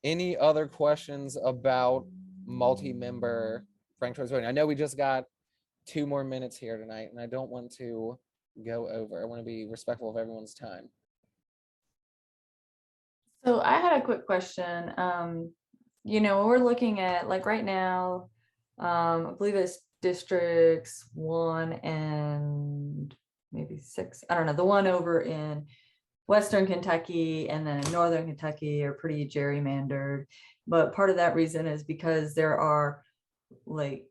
Speaker 2: Any other questions about multi-member ranked choice voting? I know we just got 2 more minutes here tonight, and I don't want to go over. I want to be respectful of everyone's time.
Speaker 18: So I had a quick question. You know, we're looking at like right now, I believe it's districts 1 and maybe 6. I don't know. The one over in Western Kentucky and then Northern Kentucky are pretty gerrymandered. But part of that reason is because there are like,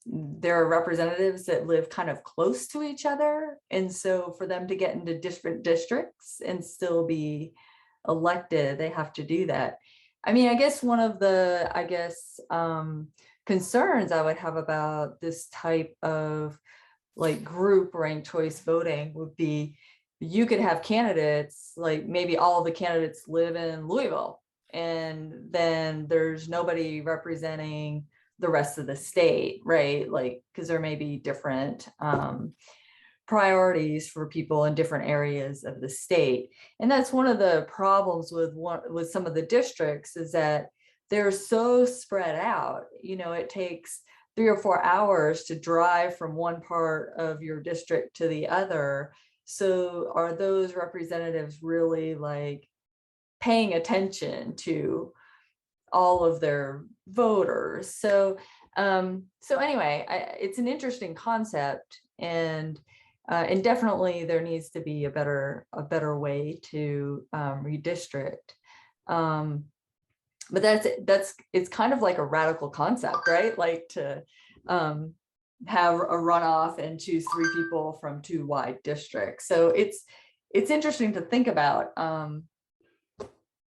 Speaker 18: there are representatives that live kind of close to each other. And so for them to get into different districts and still be elected, they have to do that. I mean, I guess one of the, concerns I would have about this type of like group ranked choice voting would be, you could have candidates, like maybe all the candidates live in Louisville, and then there's nobody representing the rest of the state, right? Like, because there may be different priorities for people in different areas of the state. And that's one of the problems with some of the districts, is that they're so spread out. You know, it takes 3 or 4 hours to drive from one part of your district to the other. So are those representatives really like paying attention to all of their voters? So anyway, it's an interesting concept, and definitely there needs to be a better way to redistrict. But it's kind of like a radical concept, right? Like to have a runoff and choose 3 people from 2 wide districts. So it's it's interesting to think about. I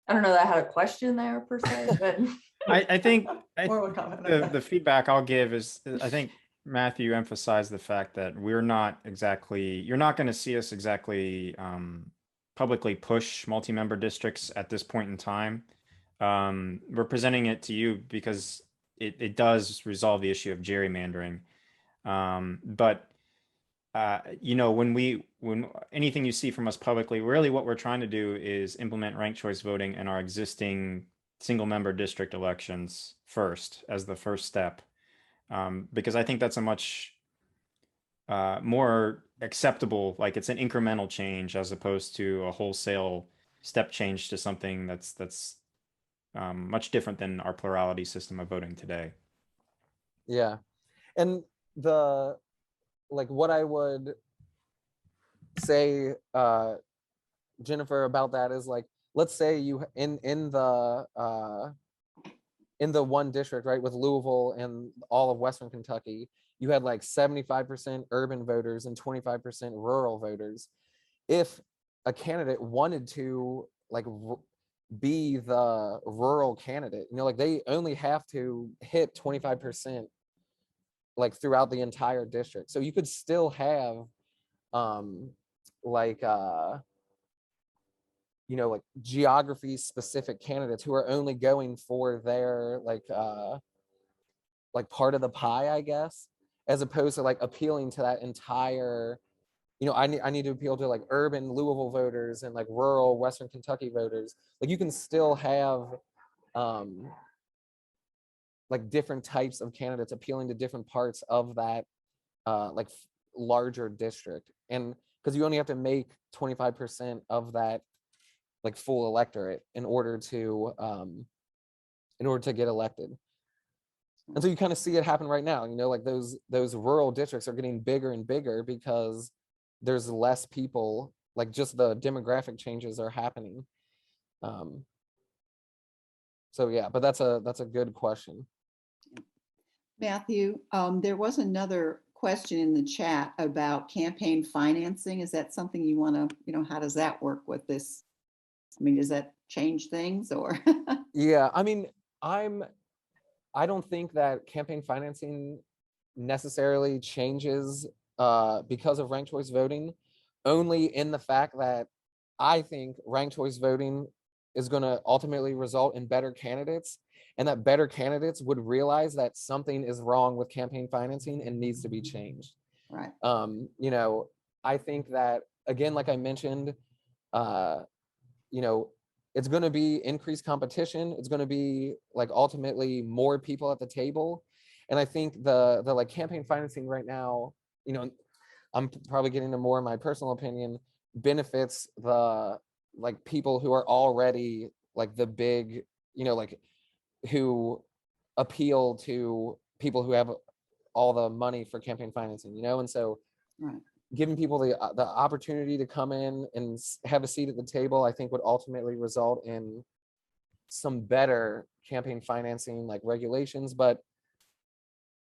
Speaker 18: don't know that I had a question there per se, but
Speaker 3: I think
Speaker 18: more of a comment.
Speaker 3: the feedback I'll give is, I think Matthew emphasized the fact that you're not going to see us exactly publicly push multi-member districts at this point in time. We're presenting it to you because it does resolve the issue of gerrymandering. But when anything you see from us publicly, really what we're trying to do is implement ranked choice voting in our existing single member district elections first, as the first step. Because I think that's a much more acceptable, like it's an incremental change as opposed to a wholesale step change to something that's much different than our plurality system of voting today.
Speaker 2: Yeah. And what I would say, Jennifer, about that is, like, let's say you in the one district, right, with Louisville and all of Western Kentucky, you had like 75% urban voters and 25% rural voters. If a candidate wanted to be the rural candidate, like they only have to hit 25% like throughout the entire district. So you could still have like geography specific candidates who are only going for their like part of the pie, I guess, as opposed to like appealing to that entire, I need to appeal to like urban Louisville voters and like rural Western Kentucky voters. Like you can still have like different types of candidates appealing to different parts of that larger district. And because you only have to make 25% of that like full electorate in order to get elected. And so you kind of see it happen right now, like those rural districts are getting bigger and bigger because there's less people, like just the demographic changes are happening. So yeah, but that's a good question.
Speaker 1: Matthew, there was another question in the chat about campaign financing. Is that something you want to, how does that work with this? I mean, does that change things or?
Speaker 2: Yeah, I mean, I don't think that campaign financing necessarily changes because of ranked choice voting, only in the fact that I think ranked choice voting is going to ultimately result in better candidates, and that better candidates would realize that something is wrong with campaign financing and needs to be changed.
Speaker 1: Right.
Speaker 2: I think that, again, like I mentioned, it's going to be increased competition. It's going to be like ultimately more people at the table. And I think the like campaign financing right now, I'm probably getting to more of my personal opinion, benefits the like people who are already like the big, like who appeal to people who have all the money for campaign financing, and so
Speaker 1: right.
Speaker 2: Giving people the opportunity to come in and have a seat at the table, I think would ultimately result in some better campaign financing like regulations, but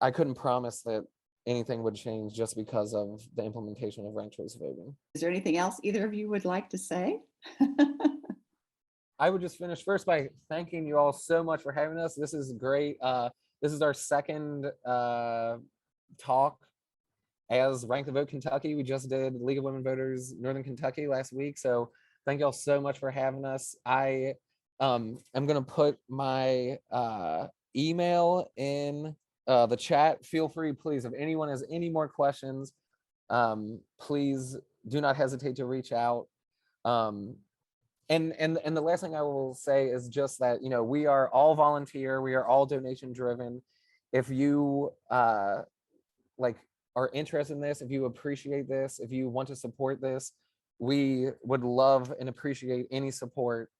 Speaker 2: I couldn't promise that anything would change just because of the implementation of ranked choice voting.
Speaker 1: Is there anything else either of you would like to say?
Speaker 2: I would just finish first by thanking you all so much for having us. This is great. This is our second talk as Rank the Vote Kentucky. We just did League of Women Voters Northern Kentucky last week. So thank y'all so much for having us. I am going to put my email in the chat. Feel free, please, if anyone has any more questions, please do not hesitate to reach out. And the last thing I will say is just that, we are all volunteer. We are all donation driven. If you are interested in this, if you appreciate this, if you want to support this, we would love and appreciate any support.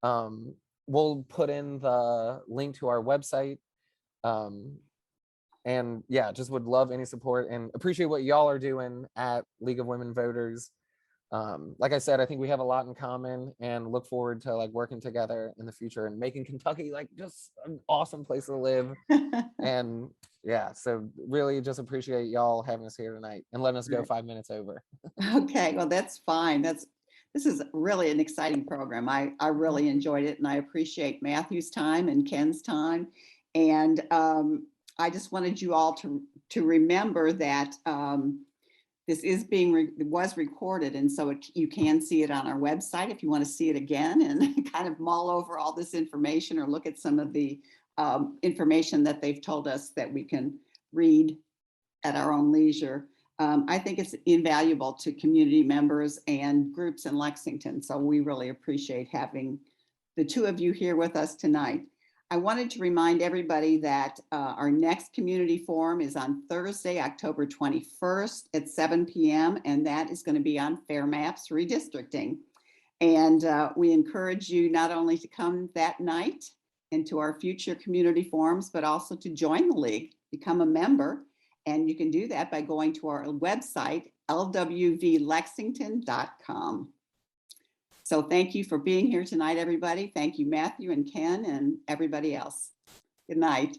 Speaker 2: We'll put in the link to our website. And yeah, just would love any support and appreciate what y'all are doing at League of Women Voters. Like I said, I think we have a lot in common and look forward to like working together in the future and making Kentucky like just an awesome place to live. And yeah, so really just appreciate y'all having us here tonight and letting us go 5 minutes over.
Speaker 1: Okay, well, that's fine. this is really an exciting program. I really enjoyed it, and I appreciate Mathew's time and Ken's time. And I just wanted you all to remember that this is was recorded, and so you can see it on our website if you want to see it again and kind of mull over all this information or look at some of the information that they've told us that we can read at our own leisure. I think it's invaluable to community members and groups in Lexington, so we really appreciate having the two of you here with us tonight. I wanted to remind everybody that our next community forum is on Thursday, October 21st at 7 p.m. and that is going to be on Fair Maps Redistricting. And we encourage you not only to come that night and to our future community forums, but also to join the league, become a member. And you can do that by going to our website, lwvlexington.com. So thank you for being here tonight, everybody. Thank you, Mathew and Ken and everybody else. Good night.